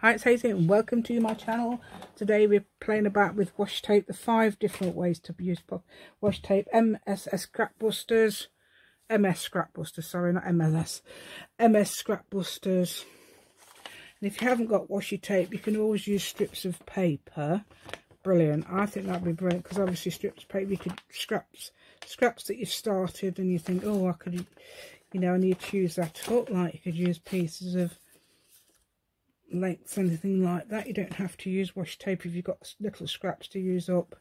Hi, it's Hazy and welcome to my channel. Today we're playing about with washi tape, the 5 different ways to use washi tape. MS scrap busters, sorry, not MLS. MS scrap busters. And if you haven't got washi tape, you can always use strips of paper. Brilliant. I think that'd be brilliant because obviously strips of paper, you could scraps that you've started and you think, oh, I could, you know, I need to use that up. Like you could use pieces of lengths, anything like that. You don't have to use washi tape if you've got little scraps to use up,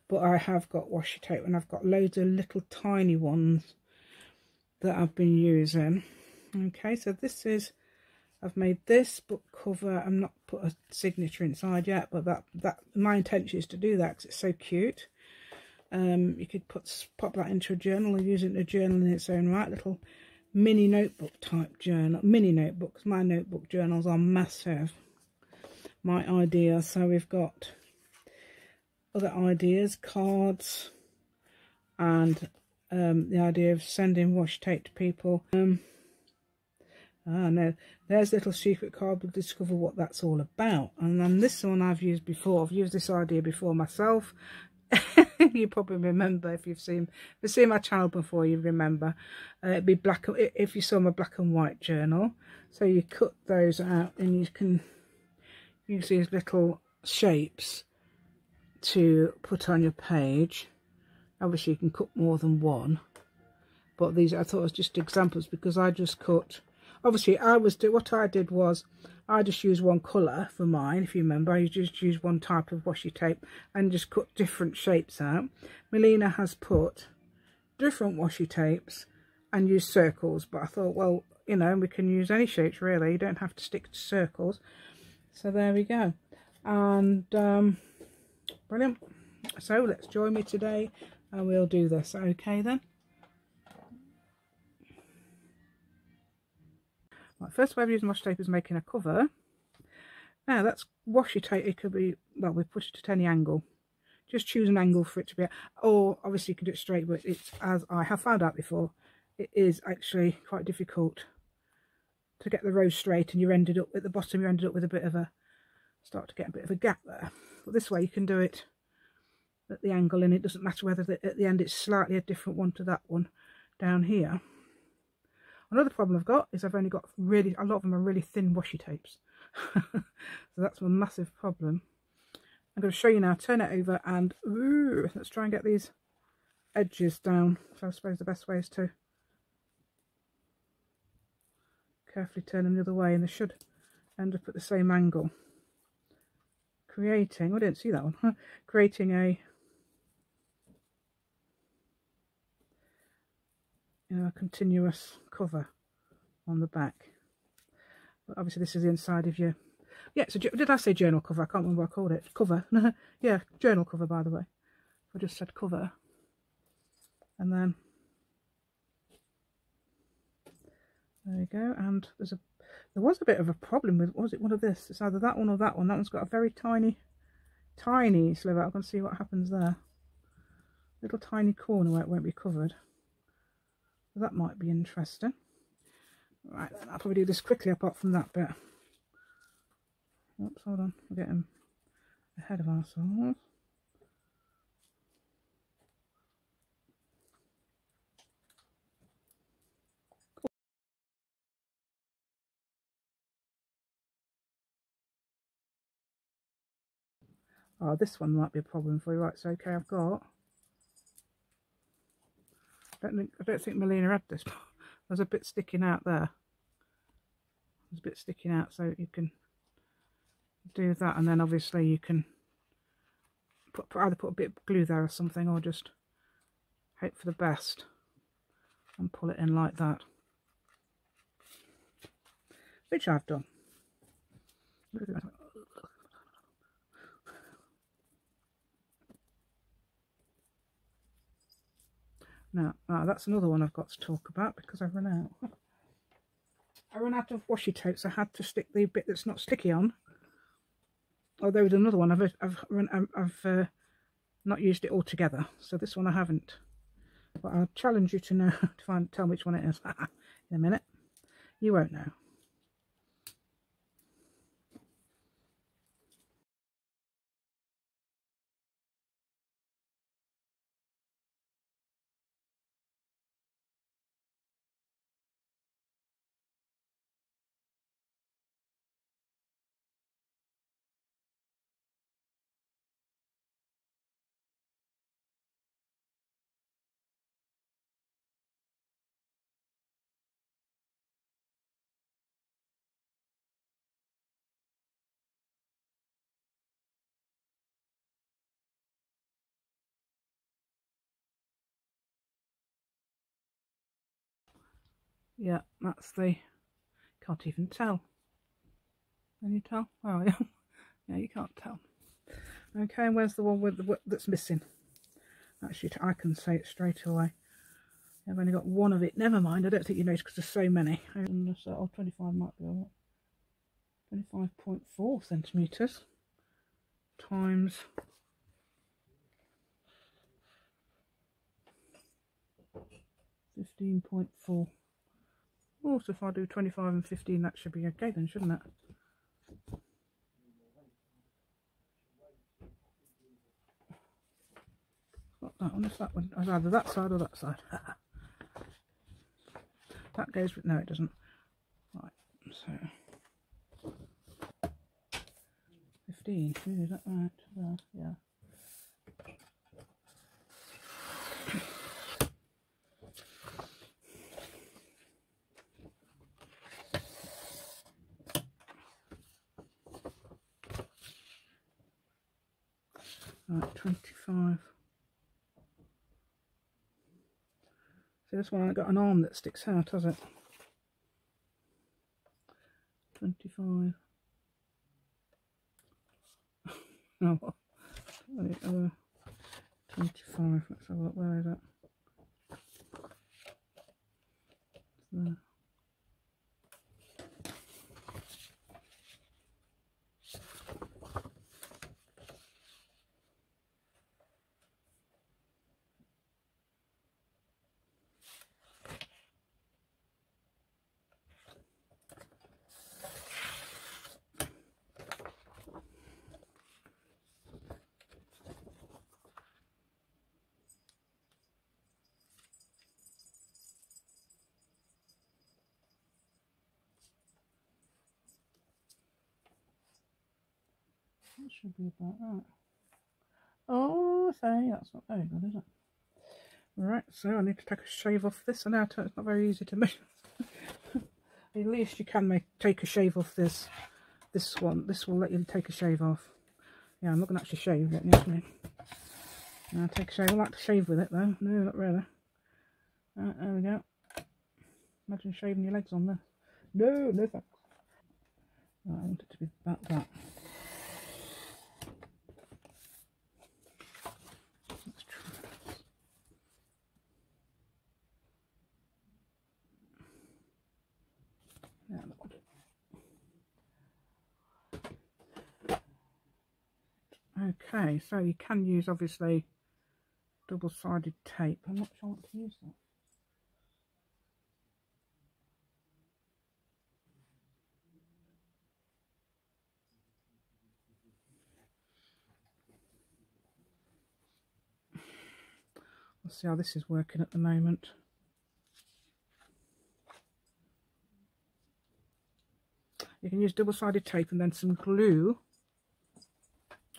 but I have got washi tape and I've got loads of little tiny ones that I've been using. Okay, so this is, I've made this book cover. I'm not put a signature inside yet, but that my intention is to do that because it's so cute. You could pop that into a journal or use it in a journal in its own right, little mini notebook type journal. Mini notebooks, my notebook journals are massive. My idea. So we've got other ideas, cards, and the idea of sending washi tape to people. No, there's a little secret card. We'll discover what that's all about. And then this one I've used before. I've used this idea before myself. You probably remember if you've seen my channel before. You remember it'd be black if you saw my black and white journal. So you cut those out and you can use these little shapes to put on your page. Obviously you can cut more than one, but these I thought was just examples because I just cut. Obviously what I did was I just used one colour for mine. If you remember, I just used one type of washi tape and just cut different shapes out. Melina has put different washi tapes and used circles, but I thought, well, you know, we can use any shapes really. You don't have to stick to circles. So there we go. And brilliant. So let's join me today and we'll do this. Okay then. Right, first way of using washi tape is making a cover. Now that's washi tape. It could be, well, we put it at any angle. Just choose an angle for it to be, or obviously you can do it straight, but it's, as I have found out before, it is actually quite difficult to get the row straight, and you ended up at the bottom, you ended up with a bit of a, start to get a bit of a gap there. But this way you can do it at the angle, and it doesn't matter whether at the end it's slightly a different one to that one down here. Another problem I've got is I've only got really, a lot of them are really thin washi tapes. So that's my massive problem. I'm going to show you now, turn it over and ooh, let's try and get these edges down. So I suppose the best way is to carefully turn them the other way and they should end up at the same angle. Creating, I didn't see that one, creating a, you know, a continuous cover on the back. But obviously this is the inside of your, yeah, so did I say journal cover? I can't remember what I called it. Cover. Yeah, journal cover, by the way. I just said cover. And then there you go. And there was a bit of a problem with, was it one of this? It's either that one or that one. That one's got a very tiny sliver. I'm going to see what happens there. Little tiny corner where it won't be covered. So that might be interesting. Right, then I'll probably do this quickly apart from that bit. Oops, hold on, we're getting ahead of ourselves. Oh, this one might be a problem for you. Right, so okay, I've got, I don't think Melina had this. There's a bit sticking out there. There's a bit sticking out, so you can do that, and then obviously you can either put a bit of glue there or something, or just hope for the best and pull it in like that, which I've done. Now, that's another one I've got to talk about because I've run out. I ran out of washi tape, so I had to stick the bit that's not sticky on. Although with another one, I've not used it all together. So this one I haven't. But I'll challenge you to know to tell me which one it is in a minute. You won't know. Yeah, that's the, can't even tell. Can you tell? Oh yeah. Yeah, you can't tell. Okay, where's the one with the, that's missing? Actually, I can say it straight away. I've only got one of it. Never mind, I don't think you noticed because there's so many. Oh, 25 might be alright. 25.4 centimetres times 15.4. Oh, so if I do 25 and 15, that should be okay then, shouldn't it? Not that one, it's that one. It's either that side or that side. That goes with, no it doesn't. Right, so 15, is that right? Yeah. Right, 25. So this one, I've got an arm that sticks out, has it? 25. Oh, 25. Let's have a look. Where is it? There. That should be about right. Oh, say that's not very good, is it? Right, so I need to take a shave off this, and now it's not very easy to measure. At least you can take a shave off this one. This will let you take a shave off. Yeah, I'm not going to actually shave it. I'll take a shave. I like to shave with it though. No, not really. There we go. Imagine shaving your legs on this. No, no thanks. Right, I want it to be about that. Let's try this. Yeah, that will do. Okay, so you can use obviously double-sided tape. I'm not sure what to use that. Let's see how this is working at the moment. You can use double-sided tape and then some glue,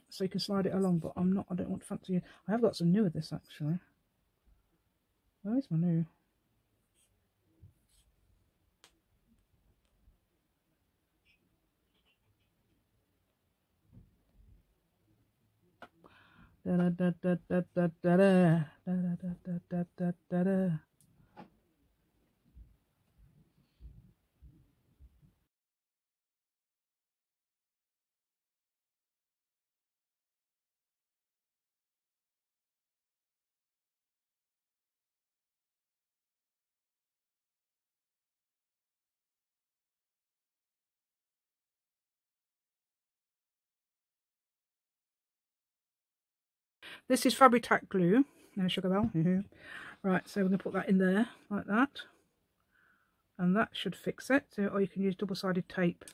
so you can slide it along. But I don't want to fancy it. I have got some new of this actually. Where is my new? Da da da da da da da da da da da da da da. This is Fabri-Tac glue. No sugar bell. Right, so we're going to put that in there like that, and that should fix it. So, or you can use double-sided tape,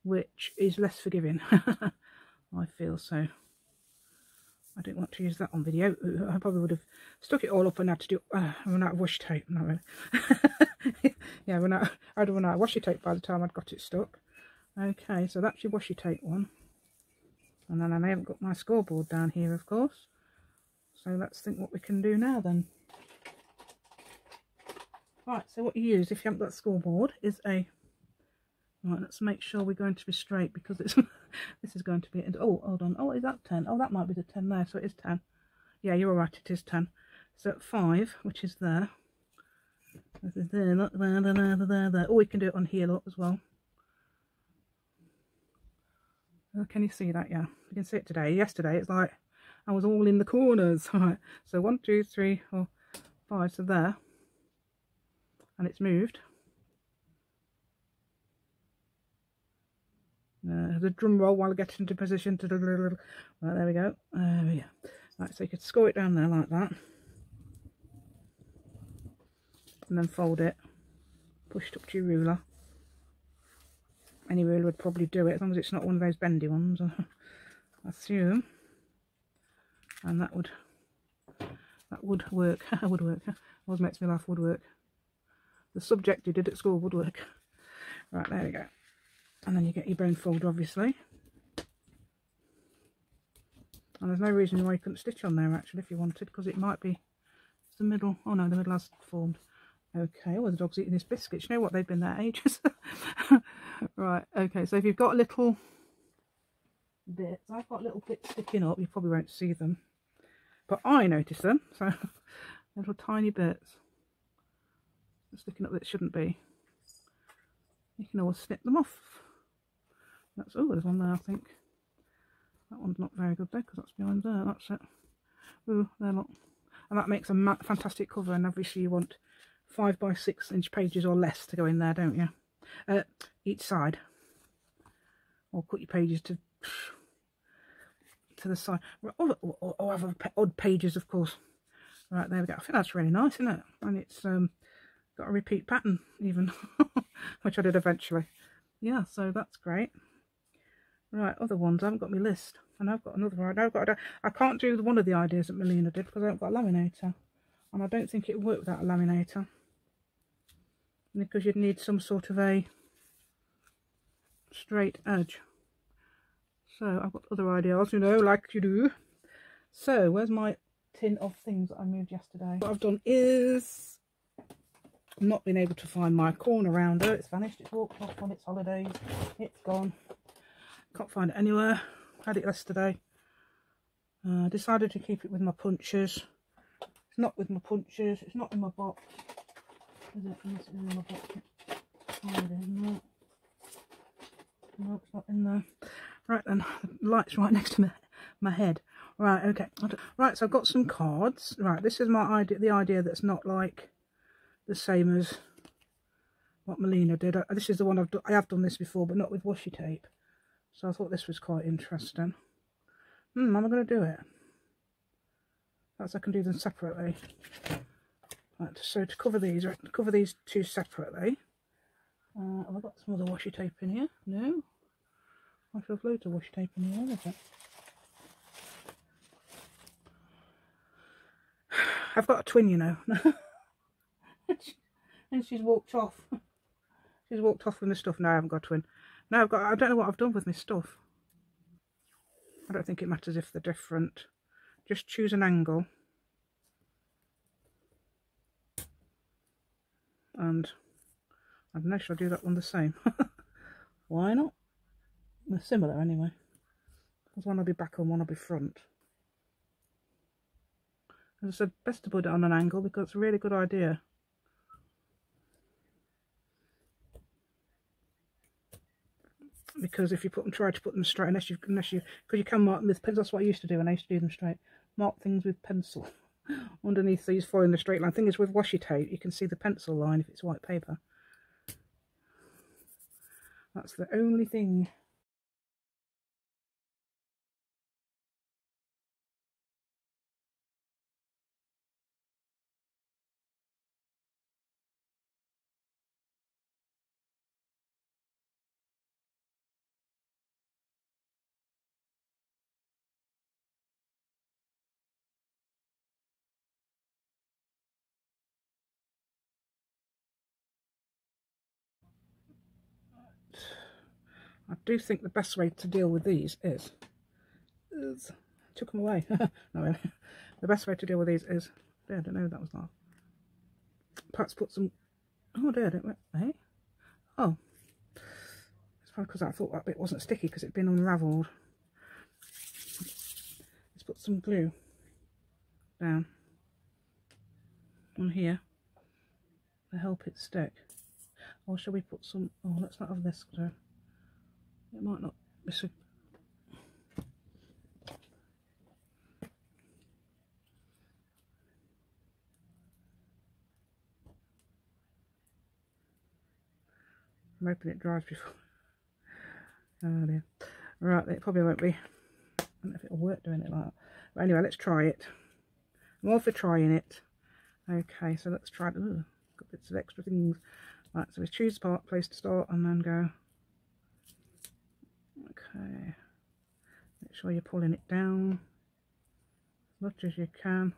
which is less forgiving. I feel so. I didn't want to use that on video. I probably would have stuck it all up and had to do. Run out of washi tape. Not really. Yeah, I'd have run out of washi tape by the time I'd got it stuck. Okay, so that's your washi tape one. And then I haven't got my scoreboard down here, of course. So let's think what we can do now then. Right, so what you use if you haven't got a scoreboard is a... Right, let's make sure we're going to be straight because it's this is going to be... Oh, hold on. Oh, is that 10? Oh, that might be the 10 there, so it is 10. Yeah, you're right, it is 10. So at 5, which is there, There, look, there. Oh, we can do it on here, look, as well. Oh, can you see that? Yeah, you can see it today. Yesterday, it's like I was all in the corners. Right, so 1, 2, 3, 4, 5. So there, and it's moved. The drum roll while I get into position. Right, there we go. Yeah. Right, so you could score it down there like that, and then fold it. Push it up to your ruler. Any ruler would probably do it, as long as it's not one of those bendy ones, I assume. And that would work. Would work. Always makes me laugh. Would work. The subject you did at school would work. Right, there we go. And then you get your bone folder, obviously. And there's no reason why you couldn't stitch on there actually if you wanted, because it might be the middle. Oh no, the middle has formed. Okay, well, the dog's eating his biscuits. You know what, they've been there ages. Right, okay, so if you've got little bits, I've got little bits sticking up, you probably won't see them, but I notice them. So little tiny bits sticking up that shouldn't be. You can always snip them off. That's, oh, there's one there, I think. That one's not very good though, because that's behind there. That's it. Oh, there, look. And that makes a fantastic cover, and obviously you want 5 by 6 inch pages or less to go in there, don't you? Each side, or cut your pages to the side, or have odd pages, of course. Right, there we go. I think that's really nice, isn't it? And it's got a repeat pattern even, which I did eventually. Yeah, so that's great. Right, other ones. I haven't got my list, and I've got another idea. I can't do one of the ideas that Melina did because I haven't got a laminator, and I don't think it would work without a laminator, because you'd need some sort of a straight edge. So I've got other ideas, you know, like you do. So where's my tin of things that I moved yesterday? What I've done is not been able to find my corner rounder. It's vanished. It's walked off on its holidays. It's gone. Can't find it anywhere. Had it yesterday. Decided to keep it with my punches. It's not with my punches. It's not in my box. Is it? Unless it's in my box. Oh, it is. No. No, it's not in there. Right then, the light's right next to my head. Right, okay. Right, so I've got some cards. Right, this is my idea. The idea that's not like the same as what Melina did. This is the one I have done this before, but not with washi tape. So I thought this was quite interesting. Am I going to do it? Perhaps I can do them separately. Right, so to cover these two separately. Have I got some other washi tape in here? No. I should have loads of washi tape in here, haven't I? I've got a twin, you know. And she's walked off. She's walked off with my stuff. No, I haven't got a twin. No, I don't know what I've done with my stuff. I don't think it matters if they're different. Just choose an angle. And I don't know, should I do that one the same? Why not? They're similar anyway. Because one will be back and one will be front. As I said, best to put it on an angle because it's a really good idea. Because if you try to put them straight, unless you, because you can mark them with pencil. That's what I used to do when I used to do them straight. Mark things with pencil underneath these, following the straight line. Thing is, with washi tape, you can see the pencil line if it's white paper. That's the only thing. I do think the best way to deal with these is took them away. No, really. The best way to deal with these is, I don't know, that was that. Perhaps put some. Oh dear, didn't we? Hey? Oh, it's probably because I thought that bit wasn't sticky because it'd been unravelled. Let's put some glue down on here. to help it stick. Or shall we put some, oh, let's not have this, because it might not be so. I'm hoping it dries before. Oh dear. Right, it probably won't be. I don't know if it'll work doing it like that. But anyway, let's try it. I'm all for trying it. Okay, so let's try it. Ooh, got bits of extra things. Right, so we choose place to start and then go. Okay. Make sure you're pulling it down as much as you can.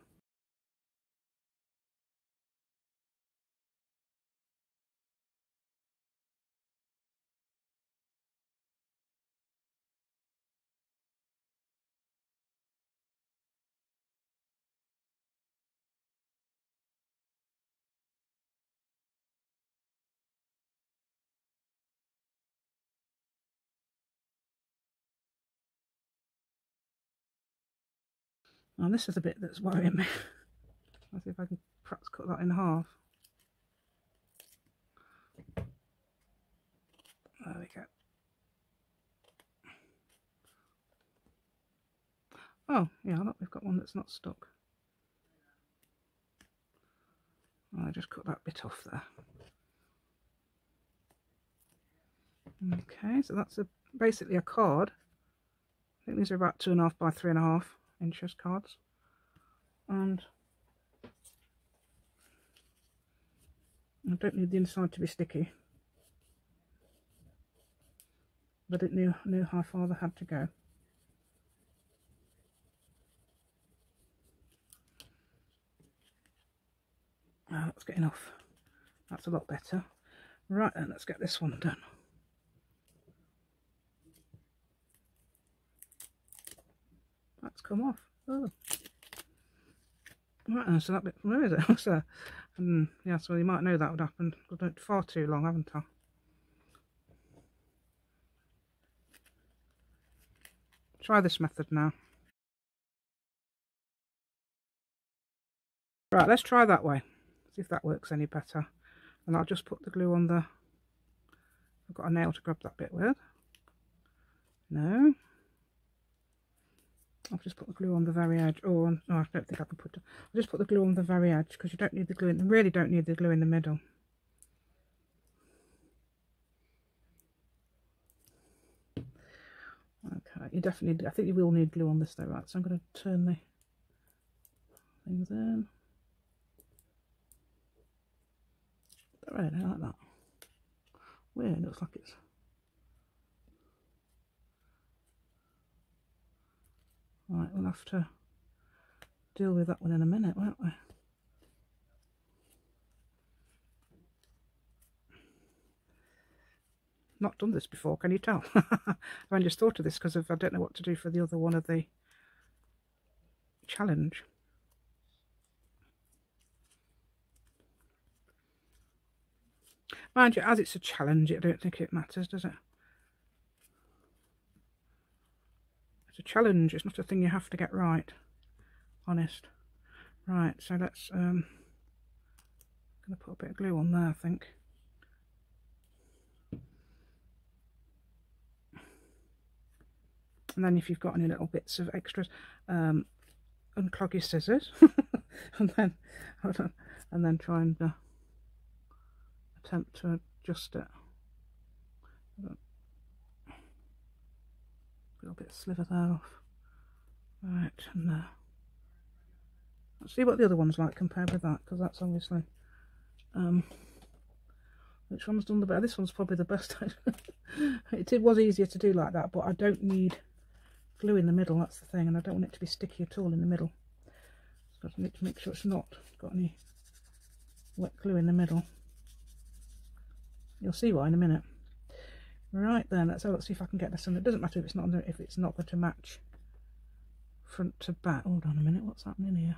Now this is the bit that's worrying me. Let's see if I can perhaps cut that in half. There we go. Oh, yeah, look, we've got one that's not stuck. I just cut that bit off there. Okay, so that's basically a card. I think these are about 2.5 by 3.5 inches cards. And I don't need the inside to be sticky. But it knew how far they had to go. Oh, that's getting off. That's a lot better. Right then, let's get this one done. That's come off. Oh. Right then, so that bit, where is it? So, yeah, so you might know that would happen. I've done it far too long, haven't I? Try this method now. Right, let's try that way. See if that works any better. And I'll just put the glue on the... I've got a nail to grab that bit with. No. I'll just put the glue on the very edge. Oh, no, I don't think I can put it. I'll just put the glue on the very edge because you don't need the glue. Really don't need the glue in the middle. Okay, you definitely. I think you will need glue on this though, right? So I'm going to turn the things in. Right, I like that. Weird. It looks like it's. Right, we'll have to deal with that one in a minute, won't we? Not done this before, can you tell? I've only just thought of this because I don't know what to do for the other one of the challenge. Mind you, as it's a challenge, I don't think it matters, does it? It's a challenge, it's not a thing you have to get right. Honest. Right, so let's I'm gonna put a bit of glue on there, I think. And then if you've got any little bits of extras, unclog your scissors and then try and attempt to adjust it. A little bit of sliver there off. Right, and there. Let's see what the other one's like compared with that, because that's obviously which one's done the better. This one's probably the best. It was easier to do like that, but I don't need glue in the middle, that's the thing, and I don't want it to be sticky at all in the middle. So I need to make sure it's not got any wet glue in the middle. You'll see why in a minute. Right then, let's see if I can get this on. It doesn't matter if it's not going to match front to back. Hold on a minute, what's happening here?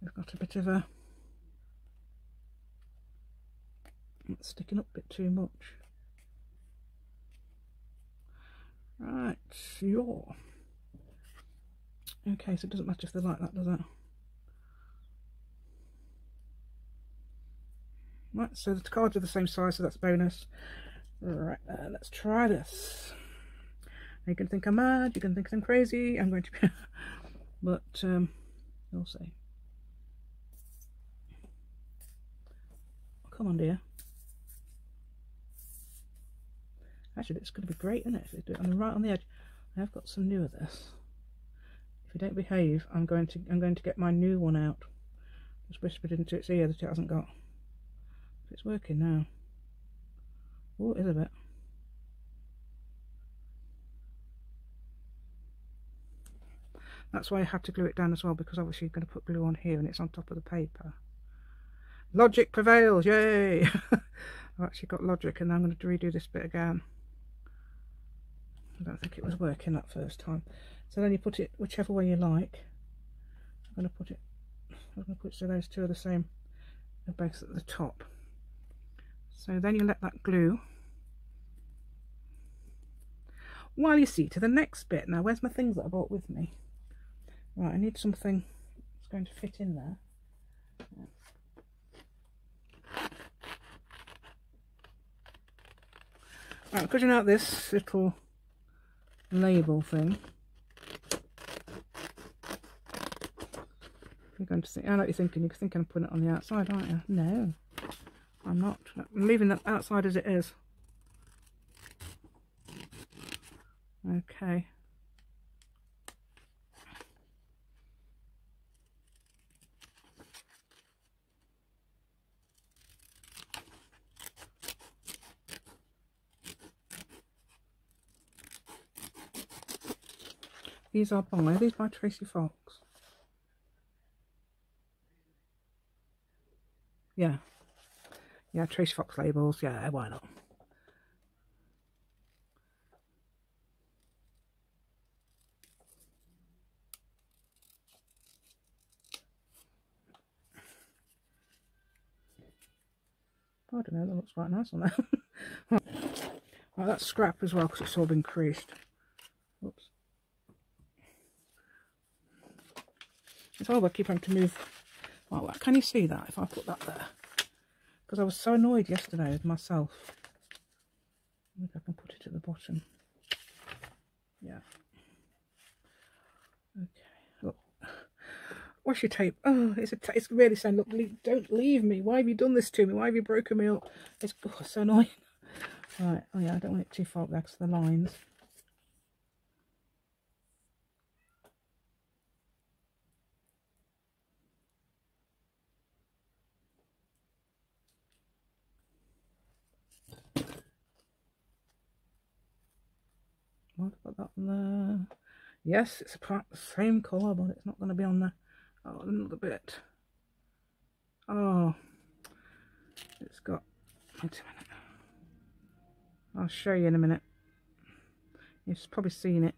We've got a bit of a... It's sticking up a bit too much. Right, sure. Okay, so it doesn't matter if they're like that, does it? Right, so the cards are the same size, so that's a bonus. Right, let's try this. You can think I'm mad, you can think I'm crazy, I'm going to be... but, we'll see. Come on, dear. Actually, it's going to be great, isn't it, if we do it on the right on the edge. I have got some new of this. If you don't behave, I'm going to get my new one out. Just whispered into its ear that it hasn't got. It's working now. Oh, it is a bit. That's why I had to glue it down as well, because obviously you're going to put glue on here and it's on top of the paper. Logic prevails, yay! I've actually got logic, and I'm going to redo this bit again. I don't think it was working that first time. So then you put it whichever way you like. I'm going to put it so those two are the same. They're both at the top. So then you let that glue while you see to the next bit. Now, where's my things that I brought with me? Right, I need something that's going to fit in there. Right, I'm cutting out this little label thing. You're going to think, I know what you're thinking. You're thinking I'm putting it on the outside, aren't you? No, I'm not. I'm leaving that outside as it is. Okay. These are by Tracy Fox. Yeah. Yeah, Tracy Fox labels. Yeah, why not? I don't know, that looks quite nice on there. Right, that's scrap as well because it's all been creased. Oops. It's horrible, I keep having to move. Well, can you see that if I put that there? Because I was so annoyed yesterday with myself. I think I can put it at the bottom. Yeah. Okay. Look. Washi tape. Oh, it's really saying, look, don't leave me. Why have you done this to me? Why have you broken me up? It's so annoying. Right. Oh yeah, I don't want it too far back to the lines. What about that one there? Yes, it's the same colour, but it's not going to be on there. Oh, another bit. Oh, it's got. Wait a minute. I'll show you in a minute. You've probably seen it.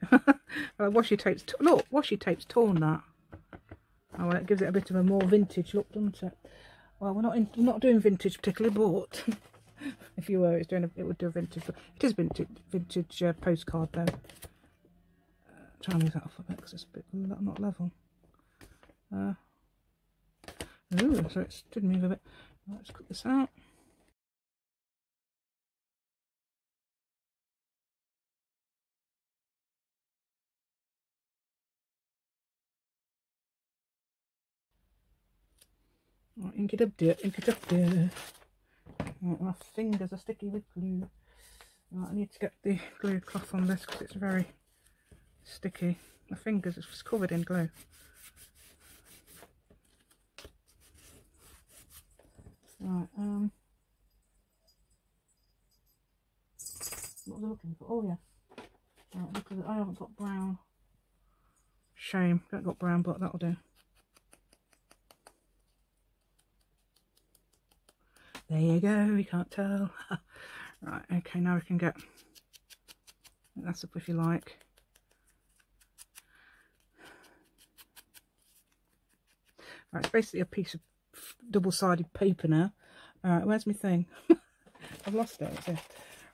Washi tape's look. Washi tape's torn that. Oh, well, it gives it a bit of a more vintage look, doesn't it? Well, we're not doing vintage particularly, but if you were, it would do a vintage. But it is vintage postcard though. Try and move that off a bit because it's a bit not level. Ooh, so it did move a bit. Let's cut this out. Right, ink it up there, ink it up there. Right, my fingers are sticky with glue. Right, I need to get the glue cloth on this because it's very sticky. My fingers are covered in glue. Right, what was I looking for? Oh yeah. Right, because I haven't got brown. Shame, don't got brown, but that'll do. There you go, you can't tell. Right, okay, now we can get that's up if you like. Right, it's basically a piece of double-sided paper now. Alright, where's my thing? I've lost it. It's here.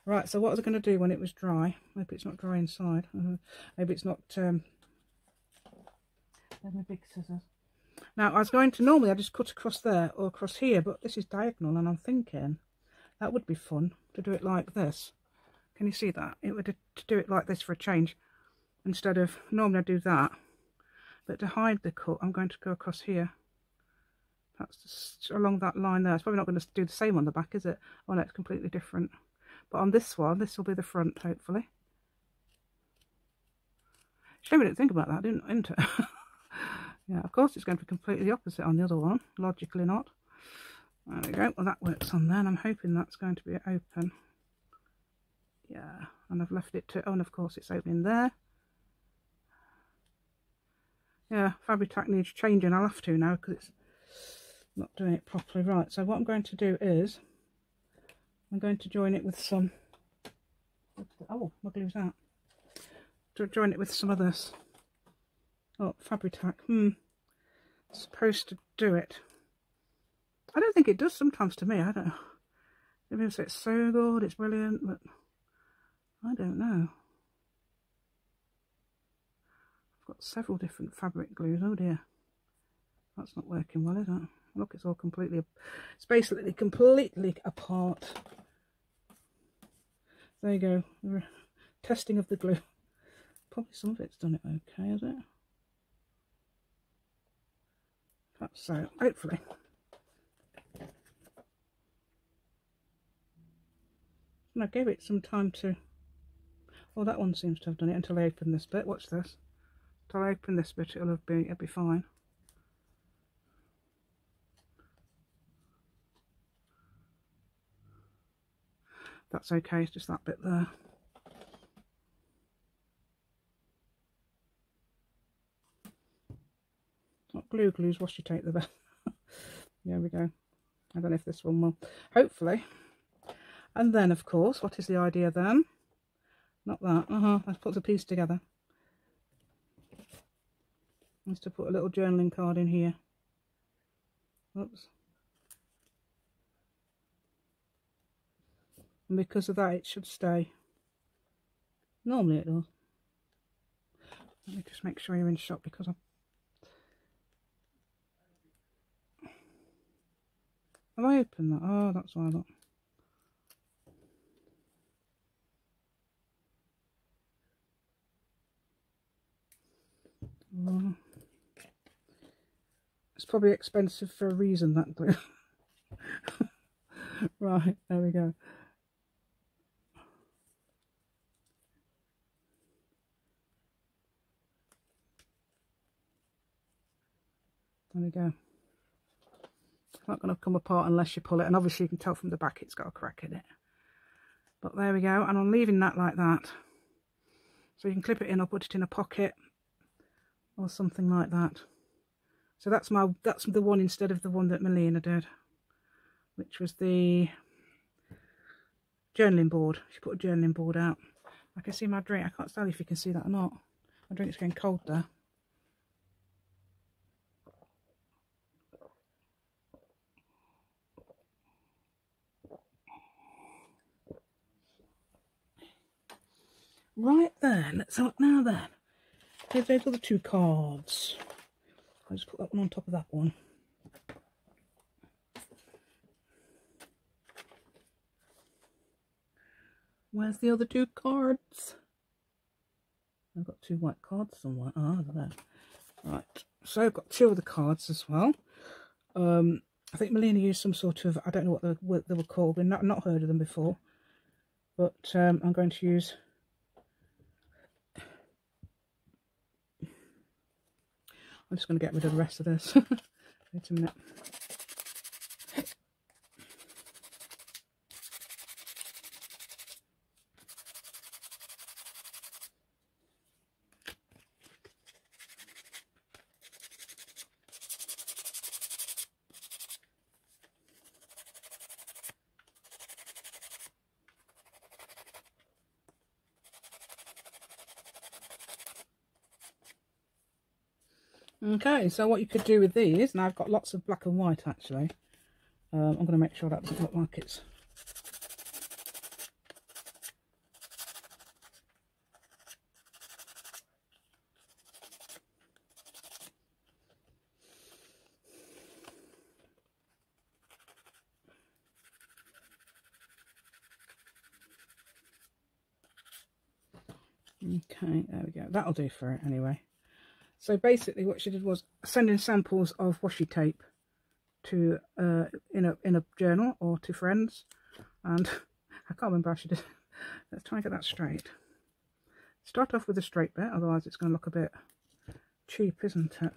Right, so what was I going to do when it was dry? Maybe it's not dry inside. Maybe it's not... there's my big scissors. Now, I was going to, normally I just cut across there or across here, but this is diagonal, and I'm thinking that would be fun to do it like this. Can you see that? It would to do it like this for a change, instead of, normally I do that, but to hide the cut, I'm going to go across here. That's just along that line there. It's probably not going to do the same on the back, is it? Oh no, it's completely different. But on this one, this will be the front, hopefully. Shame we didn't think about that, didn't it? Yeah, of course it's going to be completely opposite on the other one. Logically not. There we go. Well, that works on there, and I'm hoping that's going to be open. Yeah, and I've left it to... Oh, and of course it's opening there. Yeah, fabric tack needs changing. I'll have to now because it's not doing it properly. Right, so what I'm going to do is I'm going to join it with some... Oh, my glue's out. To join it with some of this. Oh, fabric tack. It's supposed to do it. I don't think it does sometimes to me. I don't know. People say it's so good, it's brilliant, but I don't know. I've got several different fabric glues. Oh dear. That's not working well, is it? Look, it's all completely... It's basically completely apart. There you go. Testing of the glue. Probably some of it's done it okay, is it? Perhaps so, hopefully. And I gave it some time to... Oh, that one seems to have done it until I open this bit. Watch this. Until I open this bit, it'll be fine. That's okay, it's just that bit there. Not glue, glues washi tape the best. There we go. I don't know if this one will. Hopefully. And then, of course, what is the idea then? Not that. Let's put the piece together. Is to put a little journaling card in here. Oops. And because of that, it should stay. Normally it does. Let me just make sure you're in shot because I'm... Have I opened that? Oh, that's why I thought. It's probably expensive for a reason, that glue. Right, there we go. There we go. It's not going to come apart unless you pull it, and obviously you can tell from the back it's got a crack in it. But there we go, and I'm leaving that like that. So you can clip it in or put it in a pocket or something like that. So that's the one instead of the one that Melina did, which was the journaling board. She put a journaling board out. I can see my drink. I can't tell if you can see that or not. My drink's getting cold there. Right then, let's have a look now then. Here's those other two cards. I'll just put that one on top of that one. Where's the other two cards? I've got two white cards somewhere. Ah, there. Right, so I've got two other cards as well. I think Melina used some sort of, I don't know what they were called. I've not heard of them before. But I'm going to use... I'm just going to get rid of the rest of this. Wait a minute. Okay, so what you could do with these, now I've got lots of black and white actually. I'm going to make sure that doesn't look like it's... Okay, there we go. That'll do for it anyway. So basically what she did was sending samples of washi tape to in a journal or to friends, and I can't remember how she did it. Let's try and get that straight. Start off with a straight bit, otherwise it's going to look a bit cheap, isn't it?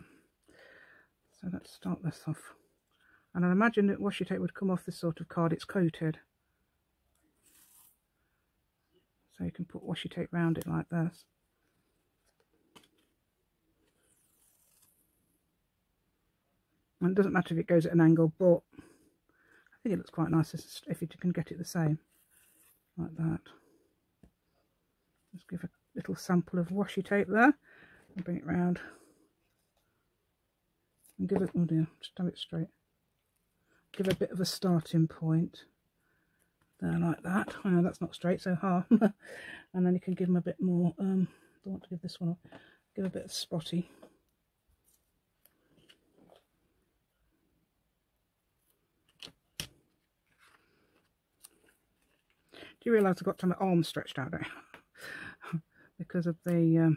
So let's start this off. And I imagine that washi tape would come off this sort of card. It's coated, so you can put washi tape around it like this. And it doesn't matter if it goes at an angle, but I think it looks quite nice if you can get it the same, like that. Just give a little sample of washi tape there, and bring it round, and give it, oh dear, just have it straight. Give a bit of a starting point there, like that. I know that's not straight, so hard. And then you can give them a bit more, don't want to give this one up, give a bit of spotty. Do you realise I've got to have my arms stretched out there? Because of the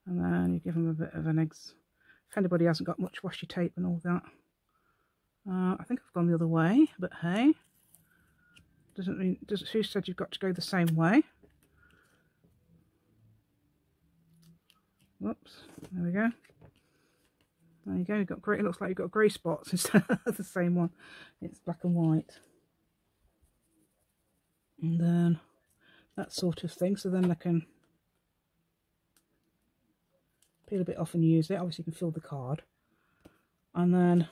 and then you give them a bit of an eggs. If anybody hasn't got much washi tape and all that, I think I've gone the other way, but hey, doesn't mean, who said you've got to go the same way? Whoops, there we go. There you go, you've got great, it looks like you've got grey spots instead of the same one. It's black and white. And then that sort of thing, so then I can peel a bit off and use it. Obviously you can fill the card. And then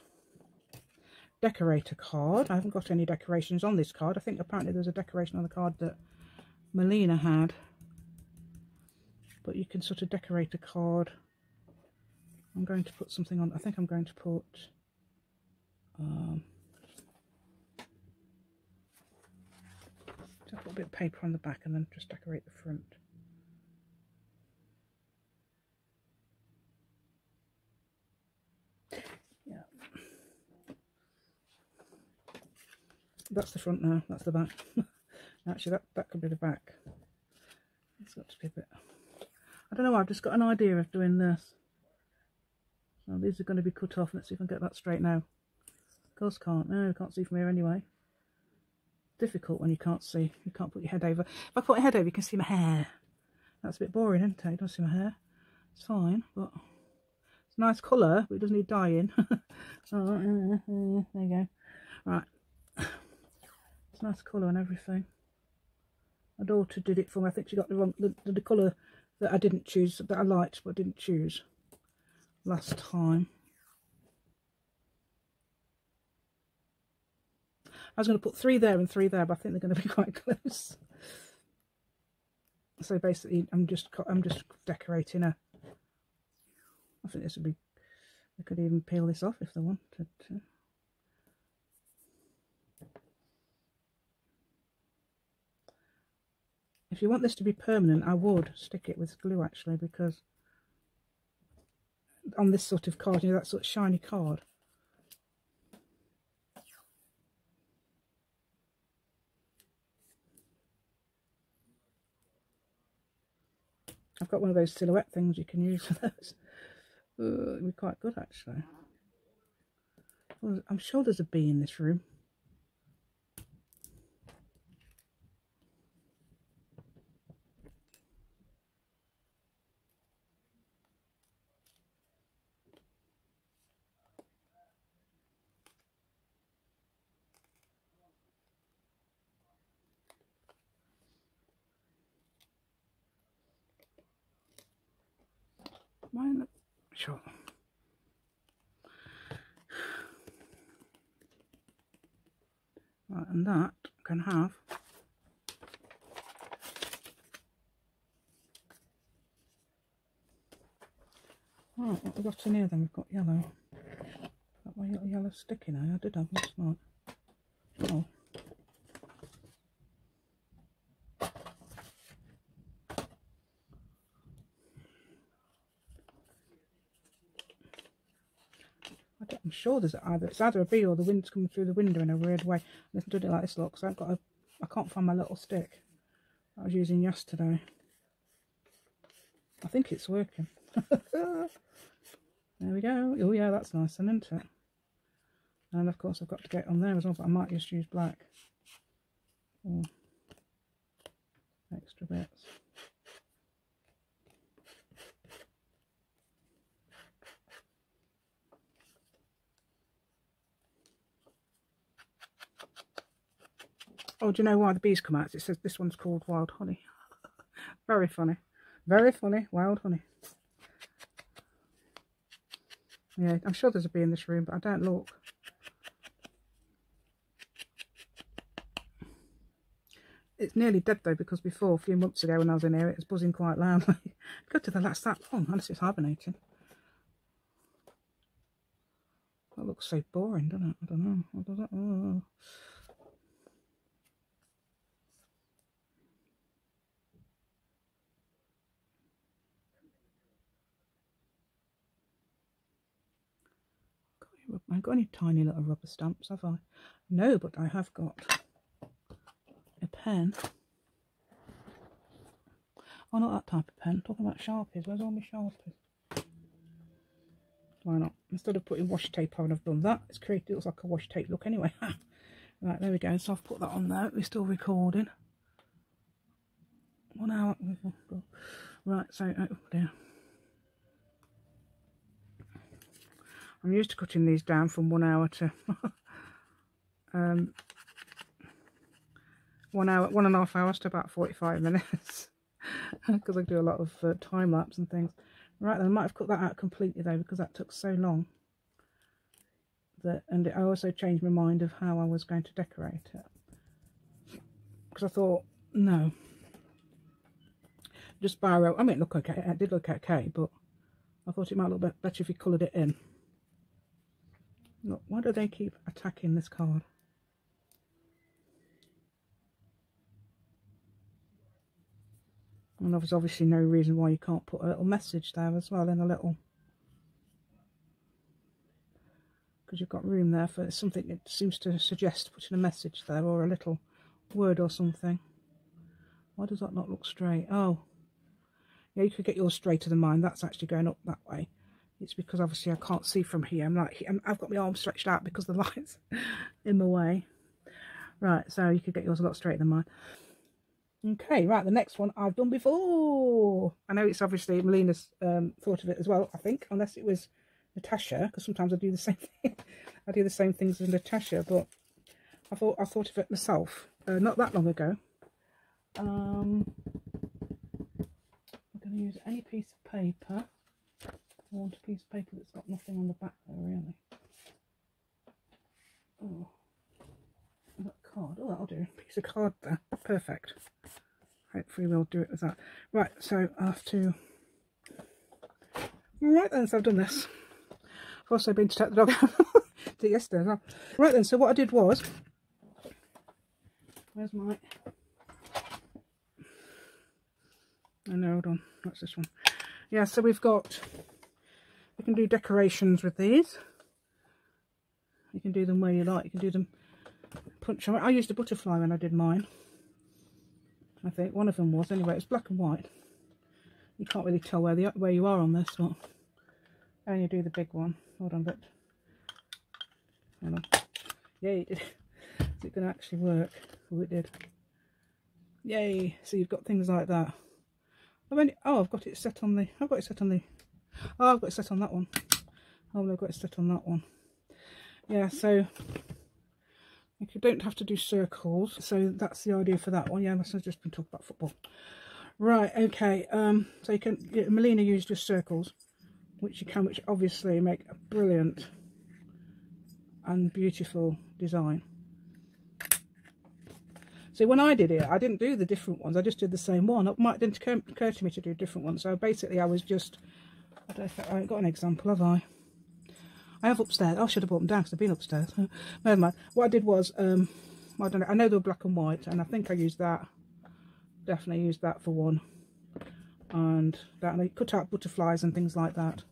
decorate a card. I haven't got any decorations on this card. I think apparently there's a decoration on the card that Melina had. But you can sort of decorate a card. I'm going to put something on. I think I'm going to put just put a bit of paper on the back and then just decorate the front. Yeah, that's the front now. That's the back. Actually, that could be the back. It's got to be a bit. I don't know. I've just got an idea of doing this. Now these are going to be cut off. Let's see if I can get that straight now. Of course can't. No, I can't see from here anyway. Difficult when you can't see. You can't put your head over. If I put my head over, you can see my hair. That's a bit boring, isn't it? You don't see my hair. It's fine, but it's a nice colour, but it doesn't need dyeing. Oh, there you go. Right. It's a nice colour and everything. My daughter did it for me. I think she got the wrong, the colour that I didn't choose, that I liked, but didn't choose last time. I was going to put 3 there and 3 there, but I think they're going to be quite close. So basically, I'm just decorating a. I think this would be. I could even peel this off if they wanted to. If you want this to be permanent, I would stick it with glue actually, because on this sort of card, you know, that sort of shiny card. I've got one of those silhouette things you can use for those. It'd be quite good actually. Well, I'm sure there's a bee in this room. Mine, sure. Right, and that can have right, what have we got in here then? We've got yellow. Got my little yellow sticky now. I did have last night. Oh. sure there's it's either a bee or the wind's coming through the window in a weird way. Let's do it like this, look. So I can't find my little stick I was using yesterday. I think it's working. There we go. Oh yeah, that's nice, isn't it? And of course I've got to get on there as well, but I might just use black. Or extra bits. Oh, do you know why the bees come out? It says this one's called Wild Honey. Very funny. Very funny. Wild honey. Yeah, I'm sure there's a bee in this room, but I don't look. It's nearly dead though, because before, a few months ago when I was in here, it was buzzing quite loudly. Go to the last that long, unless it's hibernating. That looks so boring, doesn't it? I don't know. What does that? Oh. I haven't got any tiny little rubber stamps, have I? No, but I have got a pen. Oh, not that type of pen. I'm talking about Sharpies. Where's all my Sharpies? Why not? Instead of putting washi tape on, I've done that. It's created, it looks like a washi tape look anyway. Right, there we go. So I've put that on there. We're still recording. 1 hour. Right, so, oh dear. I'm used to cutting these down from 1 hour to 1 hour, 1.5 hours to about 45 minutes because I do a lot of time lapse and things. Right, then I might have cut that out completely though, because that took so long. And I also changed my mind of how I was going to decorate it, because I thought, no, just borrow. I mean, it looked okay. It did look okay, but I thought it might look better if you coloured it in. Look, why do they keep attacking this card? And there's obviously no reason why you can't put a little message there as well, in a little, because you've got room there for something. It seems to suggest putting a message there, or a little word or something. Why does that not look straight? Oh, yeah, you could get yours straighter than mine. That's actually going up that way. It's because obviously I can't see from here. I've got my arm stretched out because the light's in my way. Right, so you could get yours a lot straighter than mine. Okay, right, the next one I've done before. I know it's obviously Melina's thought of it as well, I think, unless it was Natasha, because sometimes I do the same thing. I do the same things as Natasha, but I thought of it myself not that long ago. I'm going to use any piece of paper. I want a piece of paper that's got nothing on the back there, really. Oh, that card. Oh, that'll do. A piece of card there. Perfect. Hopefully we'll do it with that. Right, so I have to... Right then, so I've done this. I've also been to take the dog out. Did it yesterday as well. Right then, so what I did was... Where's my... Oh no, hold on. That's this one. Yeah, so we've got... You can do decorations with these. You can do them where you like. You can do them punch. I used a butterfly when I did mine. I think one of them was. Anyway, it's black and white. You can't really tell where you are on this one. And you do the big one. Hold on a bit. Hold on. Yay, it did. Is it going to actually work? Oh, it did. Yay. So you've got things like that. I've got it set on the... I've got it set on the... Oh, I've got it set on that one. Oh, I've got it set on that one. Yeah, so you don't have to do circles. So that's the idea for that one. Yeah, I must have just been talking about football. Right, okay. So you can... Melina used just circles, which obviously make a brilliant and beautiful design. So when I did it, I didn't do the different ones. I just did the same one. It didn't occur to me to do different ones. So basically, I was just... I haven't got an example, have I? I have upstairs. I should have brought them down because I've been upstairs. Never mind. What I did was, I don't know. I know they were black and white, and I think I used that. Definitely used that for one. And I cut out butterflies and things like that.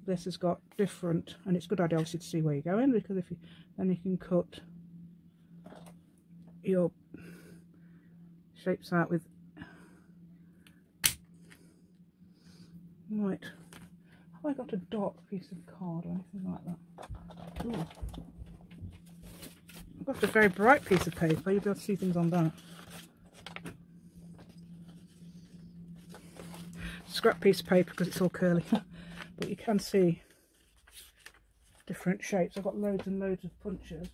this has got different, and it's a good idea obviously to see where you're going, because if you then you can cut your shapes out with. Right, have I got a dark piece of card or anything like that? Ooh. I've got a very bright piece of paper, you'll be able to see things on that. Scrap piece of paper because it's all curly, but you can see different shapes. I've got loads and loads of punches.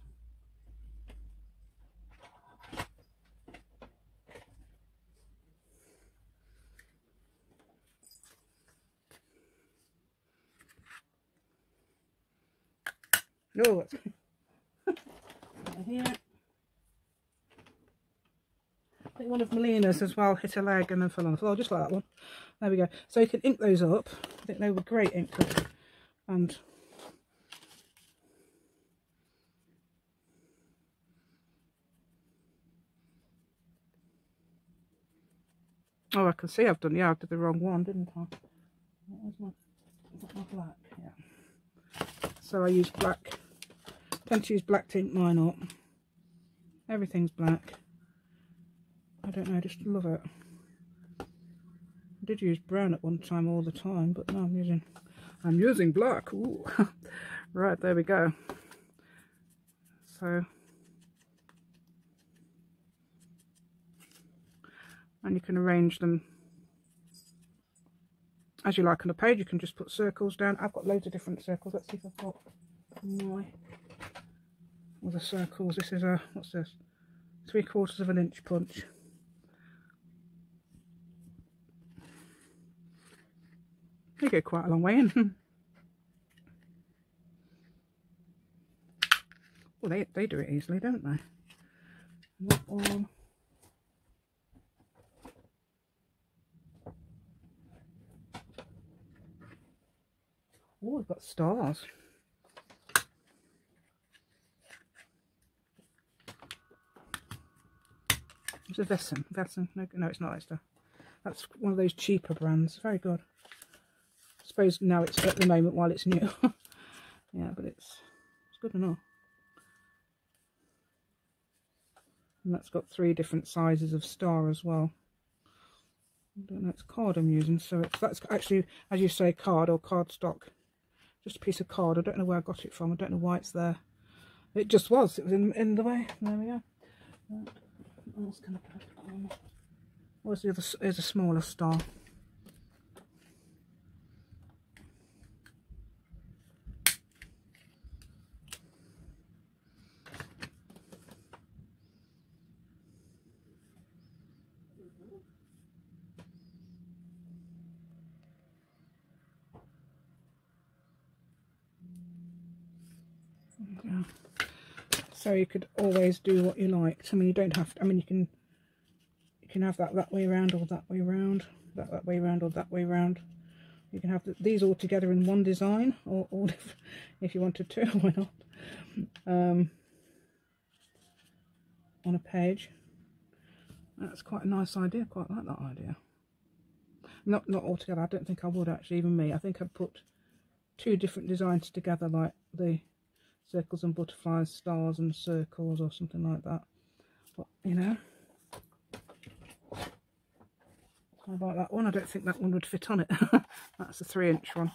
No, here. I think one of Melina's as well hit a leg and then fell on the floor, just like that one. There we go. So you can ink those up. I think they were great ink up. And oh, I can see I've done, yeah, I did the wrong one, didn't I? Where's my, is that my black? Yeah. So I use black. Tend to use black to ink mine up. Everything's black. I don't know, I just love it. I did use brown at one time all the time, but now I'm using black. Ooh. Right, there we go. So, and you can arrange them as you like on a page. You can just put circles down. I've got loads of different circles. Let's see if I've got my other circles. This is a, what's this? 3/4 of an inch punch. They go quite a long way in. Well, they do it easily, don't they? And that one. Oh, we've got stars. It's a Vesson. No, it's not Esther. That's one of those cheaper brands. Very good. I suppose now it's at the moment while it's new. Yeah, but it's good enough. And that's got 3 different sizes of star as well. I don't know, it's card I'm using, so that's actually, as you say, card or cardstock. Just a piece of card. I don't know where I got it from. I don't know why it's there. It just was. It was in the way. There we go. What else can I put on? Where's the other? Here's a smaller star. Yeah. So you could always do what you liked. I mean, you don't have to, I mean, you can have that way around or that way around, that way around or that way around. You can have these all together in one design, or all if you wanted to. Why not? On a page. That's quite a nice idea. Quite like that idea. Not all together. I don't think I would actually. Even me. I think I'd put 2 different designs together, like the circles and butterflies, stars and circles, or something like that. But you know, I like that one. I don't think that one would fit on it. That's a 3-inch one.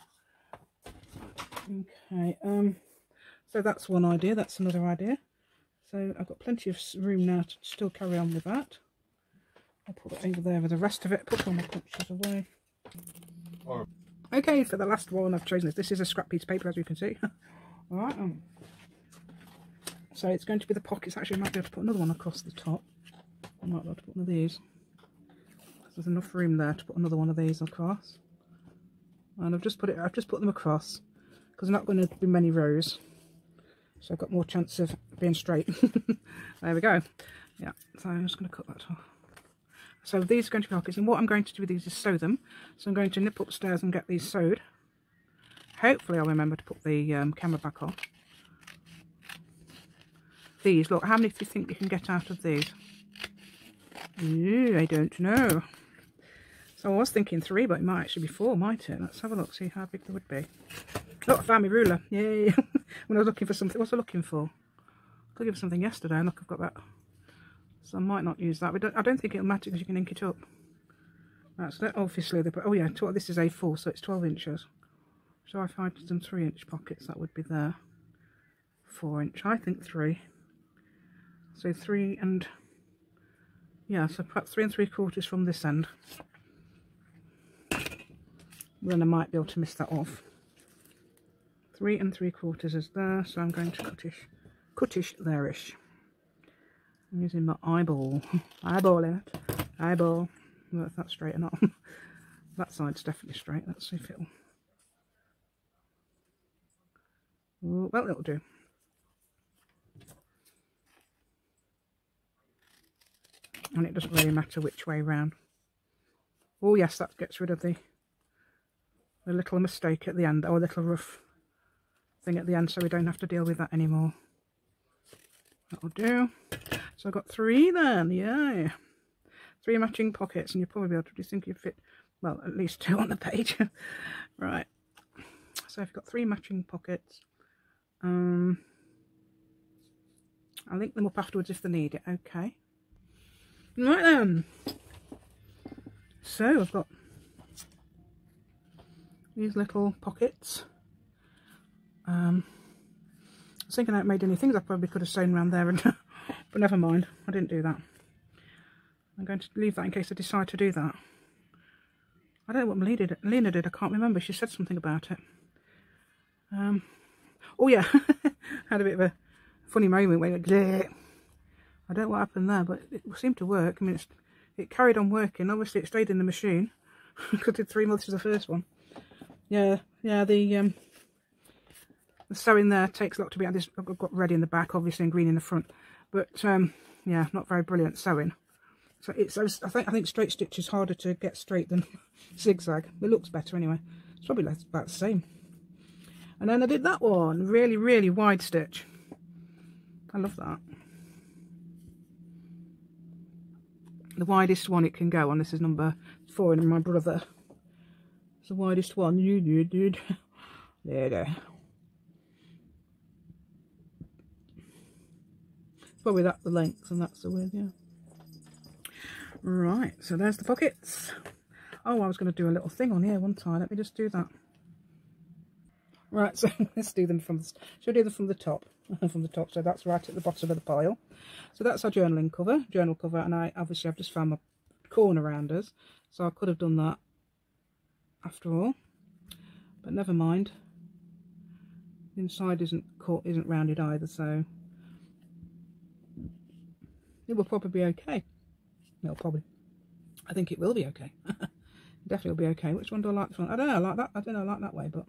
Okay. So that's one idea. That's another idea. So I've got plenty of room now to still carry on with that. I'll put it over there with the rest of it. Put all my punches away. Okay, for the last one I've chosen this. This is a scrap piece of paper, as you can see. Alright. So it's going to be the pockets. Actually, I might be able to put another one across the top. I might be able to put one of these. There's enough room there to put another one of these across. And I've just put them across because they're not going to be many rows. So I've got more chance of being straight. There we go. Yeah, so I'm just going to cut that off. So these are going to be pockets, and what I'm going to do with these is sew them. So I'm going to nip upstairs and get these sewed. Hopefully I'll remember to put the camera back on. These, look, how many do you think you can get out of these? Ooh, I don't know. So I was thinking 3, but it might actually be 4, might it? Let's have a look, see how big they would be. Oh, I found my ruler. Yay. When I was looking for something, what was I looking for? I was looking for something yesterday, and look, I've got that. So I might not use that. I don't think it'll matter because you can ink it up. That's that. Obviously, oh yeah, this is A4, so it's 12 inches. So if I had some 3-inch pockets, that would be there. 4-inch, I think 3. So 3 and, yeah, so perhaps 3 3/4 from this end. Then I might be able to miss that off. 3 3/4 is there, so I'm going to cutish there-ish. I'm using my eyeball. Eyeballing it. Eyeball. Well, if that's straight or not. That side's definitely straight. Let's see if it'll... Ooh, well, it'll do. And it doesn't really matter which way round. Oh yes, that gets rid of the little mistake at the end, or a little rough thing at the end, so we don't have to deal with that anymore. That'll do. So I've got 3 then, yay! 3 matching pockets, and you'll probably be able to, do you think you'd fit, well, at least 2 on the page. Right. So I've got 3 matching pockets. I'll link them up afterwards if they need it, okay. Right then. So I've got these little pockets. I was thinking I made any things I probably could have sewn around there, and but never mind, I didn't do that. I'm going to leave that in case I decide to do that. I don't know what Lena did, I can't remember. She said something about it. Oh yeah, had a bit of a funny moment when it, I don't know what happened there, but it seemed to work. I mean, it carried on working. Obviously it stayed in the machine because I did 3 months of the first one. Yeah, the sewing there takes a lot to be at this. I've got red in the back, obviously, and green in the front, but yeah, not very brilliant sewing. So I think straight stitch is harder to get straight than zigzag. It looks better anyway. It's probably about the same. And then I did that one, really wide stitch. I love that. The widest one it can go on. This is number 4 in my brother. It's the widest one. Dude. There you go. Probably that's the length and that's the width, yeah. Right, so there's the pockets. Oh, I was going to do a little thing on here one time. Let me just do that. Right, so let's do them from the... Should I do them from the top? From the top, so that's right at the bottom of the pile. So that's our journal cover, and I've just found my corner rounders, so I could have done that after all, but never mind. The inside isn't rounded either, so it will probably be okay. I think it will be okay. Definitely will be okay. Which one do I like? This one? I don't know. I like that. I don't know. I like that way, but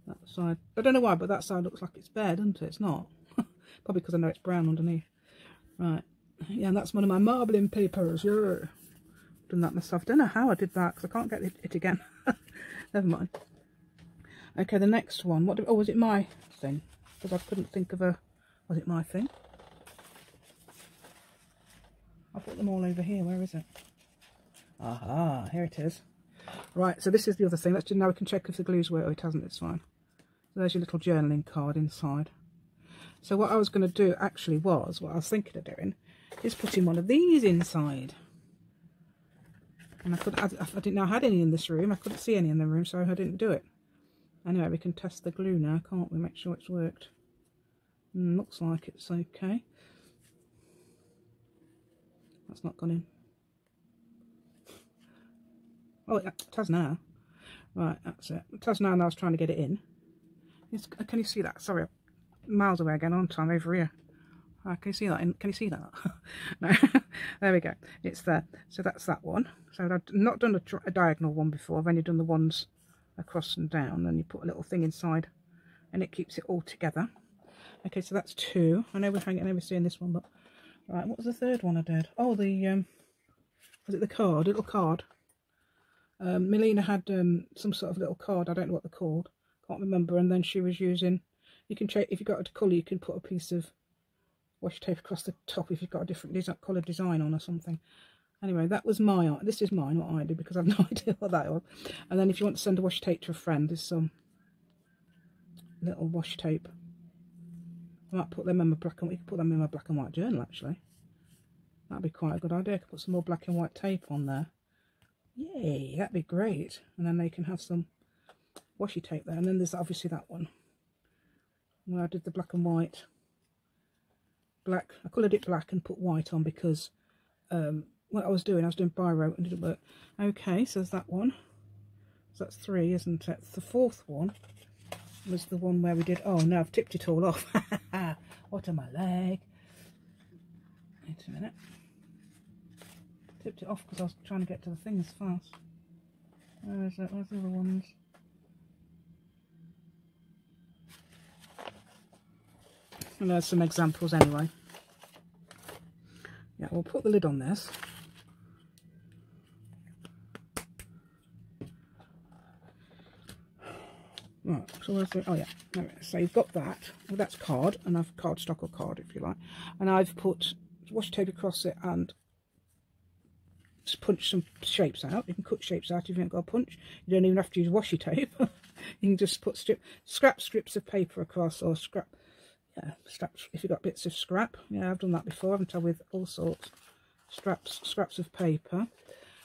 that side. I don't know why, but that side looks like it's bare, doesn't it? It's not. Probably because I know it's brown underneath. Right. Yeah, and that's one of my marbling papers. Yeah. Done that myself. Don't know how I did that because I can't get it again. Never mind. Okay, the next one. Oh, was it my thing? Because I couldn't think of a. Was it my thing? I'll put them all over here. Where is it? Aha, here it is. Right, so this is the other thing. Let's do, now we can check if the glue's worked. Oh, it hasn't, it's fine. So there's your little journaling card inside. So what I was going to do actually was, what I was thinking of doing, is putting one of these inside. And I didn't know I had any in this room. I couldn't see any in the room, so I didn't do it. Anyway, we can test the glue now, can't we? Make sure it's worked. Looks like it's okay. That's not gone in. Oh, it has now. Right, that's it. It has now, and I was trying to get it in. Can you see that? Sorry, miles away again, aren't I? I'm over here. Can you see that? Can you see that? No. There we go. It's there. So that's that one. So I've not done a diagonal one before. I've only done the ones across and down. And you put a little thing inside, and it keeps it all together. Okay, so that's 2. I know we're seeing this one, but right. What was the third one I did? Oh, the was it the card? Little card. Melina had some sort of little card. I don't know what they're called. Can't remember. And then she was using. You can check if you've got a colour. You can put a piece of washi tape across the top if you've got a different colour design on or something. Anyway, that was my, this is mine, what I did, because I've no idea what that was. And then if you want to send a washi tape to a friend, there's some little washi tape. I might put them in my black and white. You can put them in my black and white journal, actually. That'd be quite a good idea. I could put some more black and white tape on there. Yay, that'd be great. And then they can have some washi tape there. And then there's obviously that one where I did the black and white. Black, I coloured it black and put white on because what I was doing biro and it didn't work. Okay, so there's that one. So that's 3, isn't it? The 4th one was the one where we did, oh no, I've tipped it all off. What on my leg? Wait a minute. Tipped it off because I was trying to get to the things fast. Where is it? Where's the other ones? And there's some examples anyway. Yeah, we'll put the lid on this. Right, so where's the, oh yeah, there it is. So you've got that. Well, that's card, and I've cardstock or card if you like. And I've put washi tape across it and just punch some shapes out. You can cut shapes out if you haven't got a punch. You don't even have to use washi tape. You can just put scrap strips of paper across, or scraps if you've got bits of scrap. Yeah, I've done that before, haven't I, with all sorts. Scraps of paper.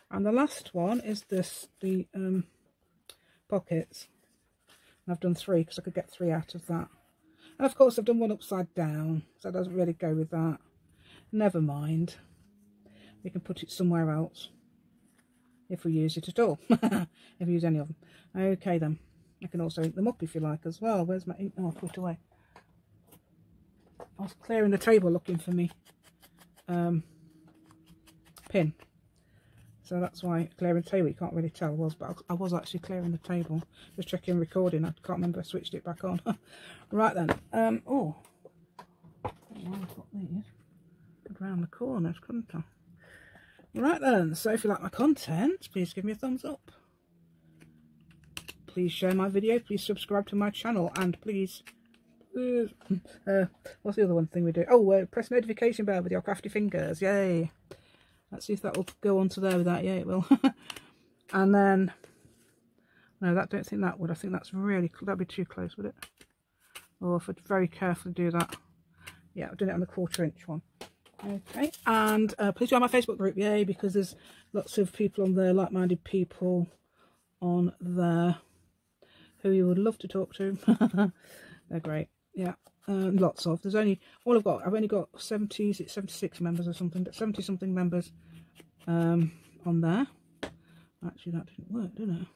And the last one is this, the pockets. And I've done 3 because I could get 3 out of that. And of course I've done one upside down, so it doesn't really go with that. Never mind. We can put it somewhere else if we use it at all. If we use any of them. Okay then. I can also ink them up if you like as well. Where's my ink? Oh, I put it away. I was clearing the table looking for me pin. So that's why clearing the table, you can't really tell but I was actually clearing the table. Just checking recording. I can't remember, I switched it back on. Right then. Oh, I've got these. Good round the corners, couldn't I? Right then, so if you like my content, please give me a thumbs up. Please share my video, please subscribe to my channel, and please, what's the other one thing we do? Oh, press notification bell with your crafty fingers, yay. Let's see if that will go onto there with that, yeah it will. And then, no, that don't think that would, I think that's really, that'd be too close, would it? Or if I'd very carefully do that. Yeah, I've done it on the 1/4 inch one. Okay, and please join my Facebook group, yay, because there's lots of people on there, like-minded people on there who you would love to talk to. They're great, yeah, lots of. There's only, all I've only got 76 members or something, but 70 something members on there. Actually, that didn't work, did it?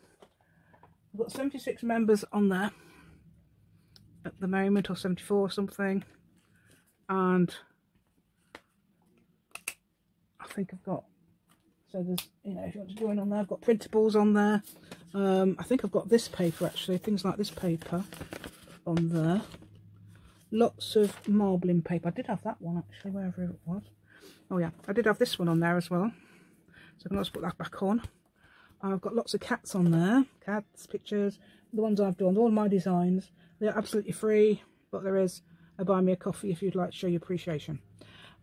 I've got 76 members on there at the moment, or 74 or something, and I think I've got, so there's, you know, if you want to join on there, I've got printables on there. I think I've got this paper actually, things like this paper on there. Lots of marbling paper. I did have that one actually, wherever it was. Oh yeah, I did have this one on there as well. So I can also put that back on. I've got lots of cats on there. Cats, pictures, the ones I've done, all my designs. They're absolutely free, but there is a buy me a coffee if you'd like to show your appreciation.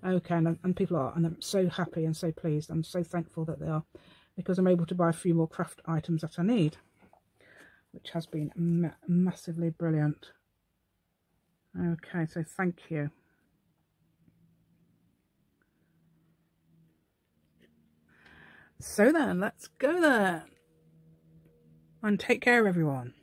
Okay, and people are, and I'm so happy and so pleased. I'm so thankful that they are, because I'm able to buy a few more craft items that I need, which has been massively brilliant. Okay, so thank you. So then, let's go there. And take care, everyone.